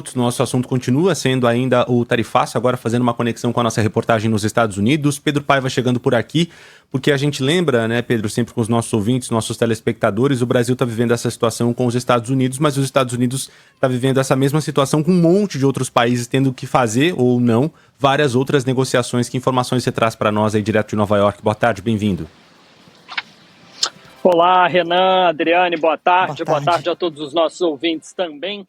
minutos. Nosso assunto continua sendo ainda o tarifaço, agora fazendo uma conexão com a nossa reportagem nos Estados Unidos. Pedro Paiva chegando por aqui, porque a gente lembra, né, Pedro, sempre com os nossos ouvintes, nossos telespectadores, o Brasil está vivendo essa situação com os Estados Unidos, mas os Estados Unidos está vivendo essa mesma situação com um monte de outros países tendo que fazer, ou não, várias outras negociações. Que informações você traz para nós aí direto de Nova York? Boa tarde, bem-vindo. Olá, Renan, Adriane, boa tarde. Boa tarde a todos os nossos ouvintes também.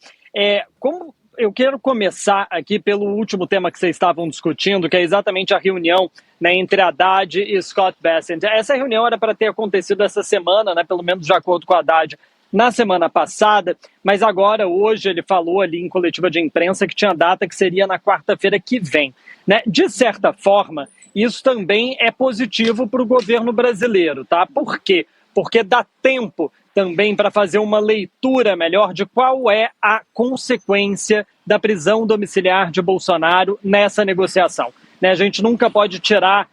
Como eu quero começar aqui pelo último tema que vocês estavam discutindo, que é exatamente a reunião, né, entre Haddad e Scott Bessent. Essa reunião era para ter acontecido essa semana, né, pelo menos de acordo com o Haddad, na semana passada, mas agora, hoje, ele falou ali em coletiva de imprensa que tinha data que seria na quarta-feira que vem. Né? De certa forma, isso também é positivo para o governo brasileiro, tá? Por quê? Porque dá tempo também para fazer uma leitura melhor de qual é a consequência da prisão domiciliar de Bolsonaro nessa negociação. Né? A gente nunca pode tirar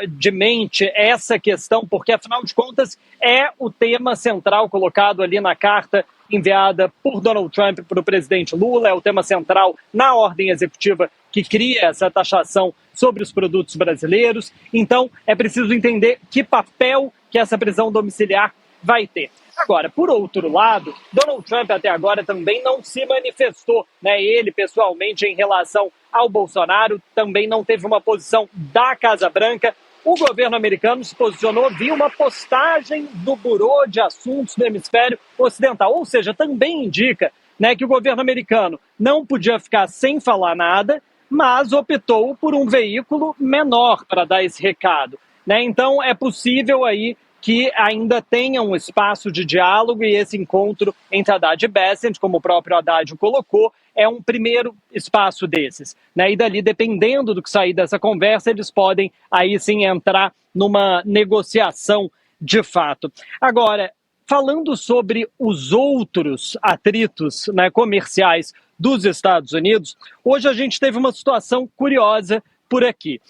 de mente essa questão, porque, afinal de contas, é o tema central colocado ali na carta enviada por Donald Trump para o presidente Lula, é o tema central na ordem executiva que cria essa taxação sobre os produtos brasileiros. Então, é preciso entender que papel que essa prisão domiciliar vai ter. Agora, por outro lado, Donald Trump até agora também não se manifestou, né? Ele, pessoalmente, em relação ao Bolsonaro, também não teve uma posição da Casa Branca. O governo americano se posicionou via uma postagem do Bureau de Assuntos do Hemisfério Ocidental, ou seja, também indica, né, que o governo americano não podia ficar sem falar nada, mas optou por um veículo menor para dar esse recado. Né? Então, é possível aí que ainda tenha um espaço de diálogo, e esse encontro entre Haddad e Bessent, como o próprio Haddad colocou, é um primeiro espaço desses. Né? E dali, dependendo do que sair dessa conversa, eles podem aí sim entrar numa negociação de fato. Agora, falando sobre os outros atritos, né, comerciais dos Estados Unidos, hoje a gente teve uma situação curiosa por aqui.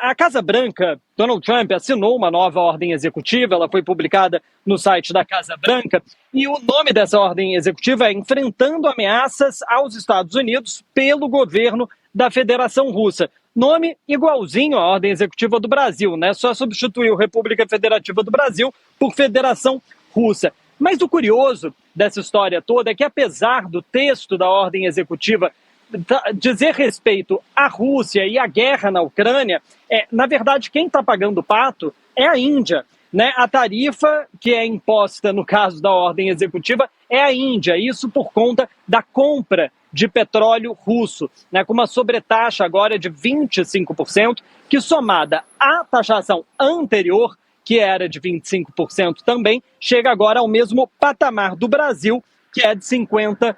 A Casa Branca, Donald Trump, assinou uma nova ordem executiva, ela foi publicada no site da Casa Branca, e o nome dessa ordem executiva é Enfrentando Ameaças aos Estados Unidos pelo Governo da Federação Russa. Nome igualzinho à ordem executiva do Brasil, né? Só substituiu República Federativa do Brasil por Federação Russa. Mas o curioso dessa história toda é que, apesar do texto da ordem executiva dizer respeito à Rússia e à guerra na Ucrânia, na verdade, quem está pagando o pato é a Índia. Né? A tarifa que é imposta, no caso da ordem executiva, é a Índia. Isso por conta da compra de petróleo russo, né? Com uma sobretaxa agora de 25%, que, somada à taxação anterior, que era de 25% também, chega agora ao mesmo patamar do Brasil, que é de 50%.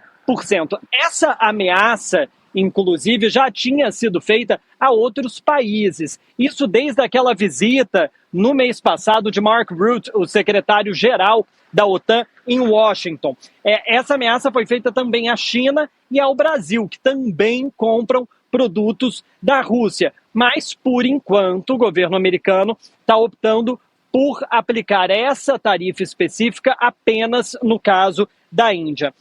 Essa ameaça, inclusive, já tinha sido feita a outros países. Isso desde aquela visita no mês passado de Mark Rutte, o secretário-geral da OTAN, em Washington. Essa ameaça foi feita também à China e ao Brasil, que também compram produtos da Rússia. Mas, por enquanto, o governo americano está optando por aplicar essa tarifa específica apenas no caso da Índia.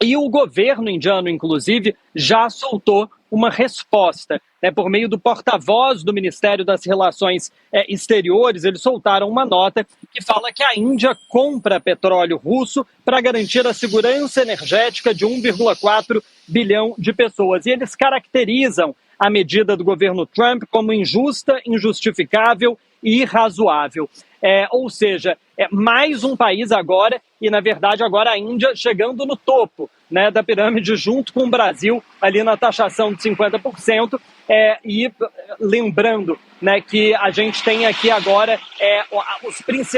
E o governo indiano, inclusive, já soltou uma resposta. Né, por meio do porta-voz do Ministério das Relações Exteriores, eles soltaram uma nota que fala que a Índia compra petróleo russo para garantir a segurança energética de 1,4 bilhão de pessoas. E eles caracterizam a medida do governo Trump como injusta, injustificável e irrazoável. Ou seja, mais um país agora, e na verdade agora a Índia chegando no topo, né, da pirâmide, junto com o Brasil, ali na taxação de 50%, e lembrando, né, que a gente tem aqui agora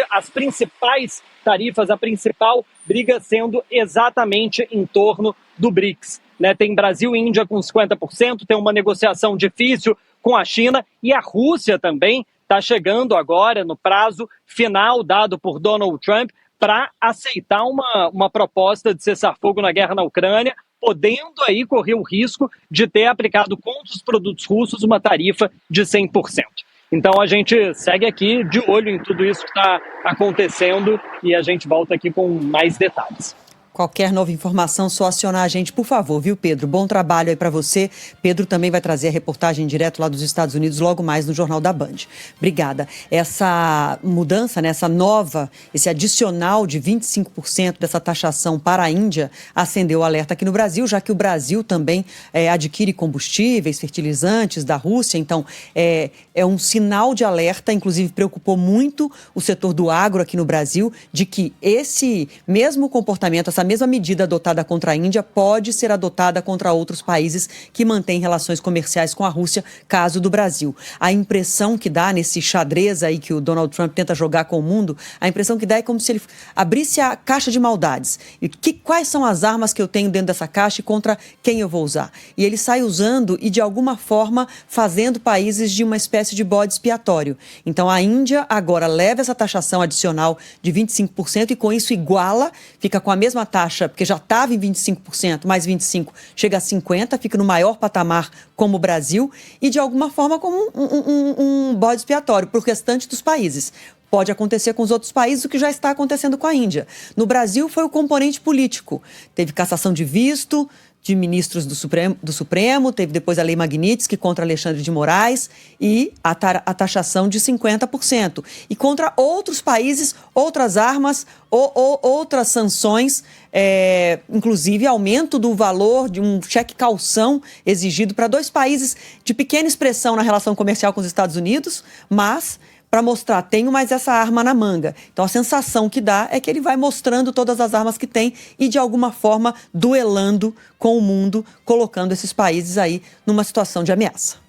as principais tarifas, a principal briga sendo exatamente em torno do BRICS. Né? Tem Brasil e Índia com 50%, tem uma negociação difícil com a China, e a Rússia também está chegando agora no prazo final dado por Donald Trump para aceitar uma proposta de cessar-fogo na guerra na Ucrânia, podendo aí correr o risco de ter aplicado contra os produtos russos uma tarifa de 100%. Então a gente segue aqui de olho em tudo isso que está acontecendo e a gente volta aqui com mais detalhes. Qualquer nova informação, só acionar a gente, por favor, viu, Pedro? Bom trabalho aí para você. Pedro também vai trazer a reportagem direto lá dos Estados Unidos, logo mais no Jornal da Band. Obrigada. Essa mudança, né, esse adicional de 25% dessa taxação para a Índia acendeu o alerta aqui no Brasil, já que o Brasil também adquire combustíveis, fertilizantes da Rússia. Então, é um sinal de alerta, inclusive preocupou muito o setor do agro aqui no Brasil, de que esse mesmo comportamento, essa mesma medida adotada contra a Índia pode ser adotada contra outros países que mantêm relações comerciais com a Rússia, caso do Brasil. A impressão que dá nesse xadrez aí que o Donald Trump tenta jogar com o mundo, a impressão que dá é como se ele abrisse a caixa de maldades. E quais são as armas que eu tenho dentro dessa caixa e contra quem eu vou usar? E ele sai usando e, de alguma forma, fazendo países de uma espécie de bode expiatório. Então, a Índia agora leva essa taxação adicional de 25% e, com isso, iguala, fica com a mesma taxa, porque já estava em 25%, mais 25%, chega a 50%, fica no maior patamar como o Brasil e, de alguma forma, como um bode expiatório para o restante dos países. Pode acontecer com os outros países o que já está acontecendo com a Índia. No Brasil, foi o componente político. Teve cassação de visto de ministros do Supremo, teve depois a Lei Magnitsky contra Alexandre de Moraes e a taxação de 50%. E contra outros países, outras armas, outras sanções, inclusive aumento do valor de um cheque calção exigido para 2 países de pequena expressão na relação comercial com os Estados Unidos, mas para mostrar, tenho mais essa arma na manga. Então, a sensação que dá é que ele vai mostrando todas as armas que tem e, de alguma forma, duelando com o mundo, colocando esses países aí numa situação de ameaça.